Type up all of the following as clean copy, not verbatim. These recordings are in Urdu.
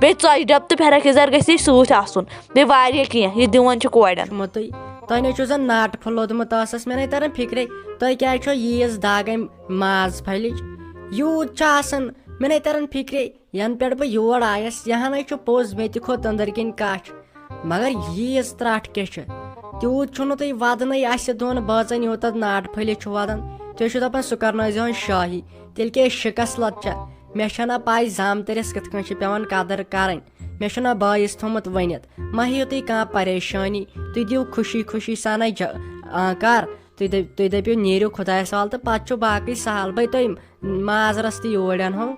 بیٚیہِ ژۄچہِ ڈبہٕ تہٕ پھِرَک یَزار گژھِ یہِ سۭتۍ آسُن بیٚیہِ واریاہ کینٛہہ یہِ دِوان چھِ کورٮ۪ن تۄہہِ نَے چھُ زن ناٹہٕ پھوٚل لوٚدمُت ٲسَس مےٚ نَے تران فِکرے تۄہہِ کیٛازِ چھو ییٖژ دگ امہِ ماز پھلِچ یوٗت چھُ آسان مےٚ نَے تران فِکرے ینہٕ پٮ۪ٹھ بہٕ یور آیس یہِ ہَنَے چھُ پوٚز مےٚ تہِ کھوٚت أنٛدٕرۍ کِنۍ کچھ مگر ییٖژ ترٛٹھ کیٛاہ چھِ تیوٗت چھُنہٕ تُہۍ وَدنٕے اَسہِ دۄن بٲژن یوٗتاہ ناٹہٕ پھٔلِتھ چھُ وَدان تُہۍ چھِو دَپان سُہ کرنٲیزِہون شٲہی تیٚلہِ کیٛاہ شِکس لَت چھےٚ مےٚ چھَنہ پاے زامتٕرِس کِتھ کٔنۍ چھِ پیٚوان قدٕر کَرٕنۍ مےٚ چھُنہ بٲیِس تھوٚمُت ؤنِتھ مہ ہیٚیِو تُہۍ کانٛہہ پریشٲنی تُہۍ دِیِو خوشی خوشی سانے کر تُہۍ دٔپِو نیٖرِو خۄدایَس حوالہٕ تہٕ پتہٕ چھُ باقٕے سہل بے تۄہہِ مازرس تہِ یوٗرۍ اَنہو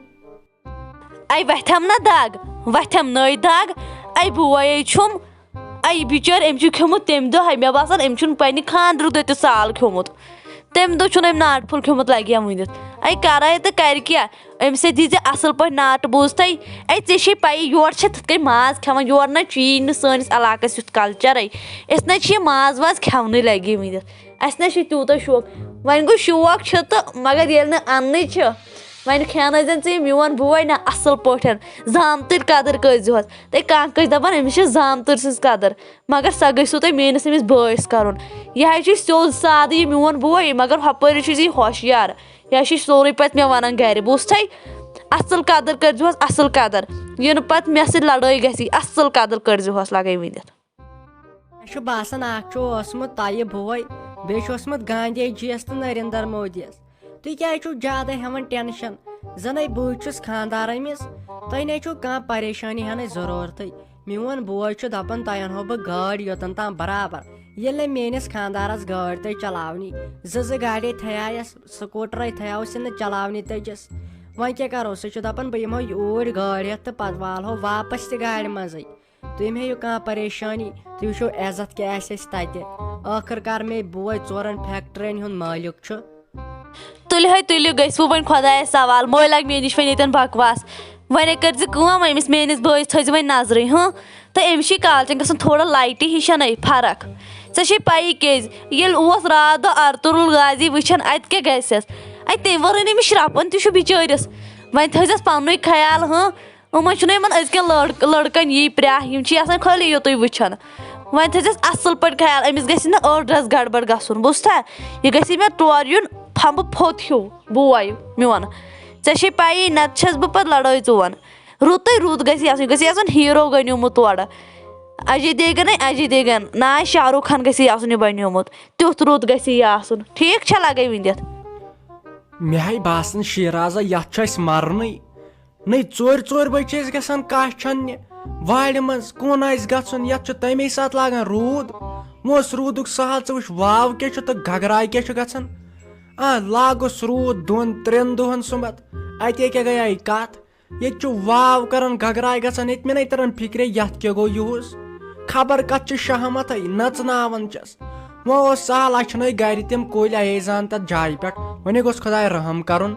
اَے وَتھٮ۪م نہ دگ وَتھٮ۪م نٔے دگ اَے بوے چھُم اَے بِچٲرۍ أمۍ چھُ کھیوٚمُت تمہِ دۄہ مےٚ باسان أمۍ چھُنہٕ پننہِ خانٛدرُک دۄہ تہِ سال کھیوٚمُت تمہِ دۄہ چھُنہٕ أمۍ ناٹہٕ پھوٚل کھیوٚمُت لگہِ ہا ؤنِتھ اَے کرے تہٕ کرِ کیٛاہ أمِس سۭتۍ دیٖزِ اَصٕل پٲٹھۍ ناٹہٕ بوٗزتھے اَے ژےٚ چھے پَیی یورٕ چھِ تِتھ کٔنۍ ماز کھٮ۪وان یورٕ نہ چھُیی نہٕ سٲنِس علاقس یُتھ کلچرے أسۍ نہ چھِ یہِ ماز واز کھٮ۪ونٕے لگہِ ؤنِتھ اَسہِ نہ چھُ تیوٗتاہ شوق وۄنۍ گوٚو شوق چھُ تہٕ مگر ییٚلہِ نہٕ اَننٕے چھِ وۄنۍ کھٮ۪نٲیزٮ۪ن ژٕ یہِ میون بوے نہ اَصٕل پٲٹھۍ زامتٕرۍ قدٕر کٔرزِہوس تہٕ کانٛہہ کٲنٛسہِ دپان أمِس چھِ زامتٕرۍ سٕنٛز قدٕر مگر سۄ گٔژھِو تۄہہِ میٲنِس أمِس بٲیِس کرُن یہِ حظ چھُ سیوٚد سادٕ یہِ میون بوے مگر ہۄپٲری چھُ یہِ ہوشیار یہِ حظ چھُ سورُے پتہٕ مےٚ ونان گرِ بوٗزتھے اَصٕل قدٕر کٔرزِہوس اَصٕل قدٕر یِنہٕ پتہٕ مےٚ سۭتۍ لڑٲے گژھی اَصٕل قدٕر کٔرزِہوس لگے ؤنِتھ مےٚ چھُ باسان اکھ چھُ اوسمُت تۄہہِ بوے بیٚیہِ چھُ اوسمُت گاندھی جی یس تہٕ نریندر مودی یس تُہۍ کیٛازِ چھُو زیادٕ ہٮ۪وان ٹٮ۪نشن زَنَے بٕے چھُس خانٛدار أمِس تۄہہِ نَے چھُو کانٛہہ پریشٲنی ہنٕچ ضروٗرتٕے میون بوے چھُ دپان تۄہہِ انہو بہٕ گٲڑۍ یوٚتن تام برابر ییٚلہِ نہٕ میٲنِس خانٛدارس گٲڑۍ تہِ چلاونی زٕ گاڑے تھایس سکوٗٹرے تھایوسن نہٕ چلاونی تٔجِس وۄنۍ کیٛاہ کرو سُہ چھُ دپان بہٕ یِمہو یوٗرۍ گٲڑۍ ہٮ۪تھ تہٕ پتہٕ والہو واپس تہِ گاڑِ منٛزٕے تُہۍ مہ ہیٚیِو کانٛہہ پریشٲنی تُہۍ وٕچھو عزت کیٛاہ آسہِ اَسہِ تتہِ ٲخٕر کار مے بوے 4 فیکٹرین ہُنٛد مٲلِک چھُ تُلِو ہے تُلِو گٔژھِوٕ وۄنۍ خۄدایس سوال مٔلۍ لگہِ مےٚ نِش وۄنۍ ییٚتٮ۪ن بکواس وۄنۍ کٔرزِ کٲم أمِس میٲنِس بٲیِس تھٲیزِ وۄنۍ نظرٕے تہٕ أمِس چھِ کالچن گژھان تھوڑا لایٹہِ ہِشَنٕے فرق ژےٚ چھے پَیی کیازِ ییٚلہِ اوس راتھ دۄہ ارتُرل غازی وٕچھان اَتہِ کیٛاہ گژھٮ۪س اَتہِ تمہِ ورٲے نہٕ أمِس شرٛپان تہِ چھُ بِچٲرِس وۄنۍ تھٲیزٮ۪س پننُے خیال یِمن چھُنہٕ یِمن أزکٮ۪ن لڑکن یی پرٛاہ یِم چھِ آسان خٲلی یُتُے وٕچھان وۄنۍ تھٲیزٮ۪س اَصٕل پٲٹھۍ خیال أمِس گژھِ نہٕ أڑ رَس گڑبڑ گژھُن بوٗزتھا یہِ گژھِ مےٚ تورٕ یُن پھمبہٕ پھوٚت ہیوٗ بوے میون ژےٚ چھے پَیی نتہٕ چھس بہٕ پتہٕ لڑٲے ژون رُتُے رُت گژھِ آسُن یہِ گژھِ آسُن ہیٖرو گنیومُت تورٕ اجے دیگن اجے دیگن نہ شاہ رُخ خان گژھِ آسُن یہِ بنیومُت تیُتھ رُت گژھِ یہِ آسُن ٹھیٖک چھا لگے ؤنِتھ مےٚ ہاے باسان شیرازا یتھ چھُ اَسہِ مرنٕے نٔے ژورِ بجہِ چھِ أسۍ گژھان کاہ چھننہِ وارِ منٛز کُن آسہِ گژھُن یتھ چھُ تمے ساتہٕ لاگان روٗد وۄنۍ اوس روٗدُک سہل ژٕ وٕچھ واو کیٛاہ چھُ تہٕ گگراے کیٛاہ چھُ گژھان لاگُس روٗد 2-3 دۄہن سُمتھ اتے کیٛاہ گٔیے کتھ ییٚتہِ چھُ واو کران گگراے گژھان ییٚتہِ مےٚ نَے تران فِکرے یتھ کیٛاہ گوٚو یِہُس خبر کتھ چھِ شہمتھے نژناوان چھس وۄنۍ اوس سہل اَسہِ چھِنَے گرِ تِم کُلۍ ایزان تتھ جایہِ پٮ۪ٹھ وۄنۍ گوٚژھ خۄداے رحم کرُن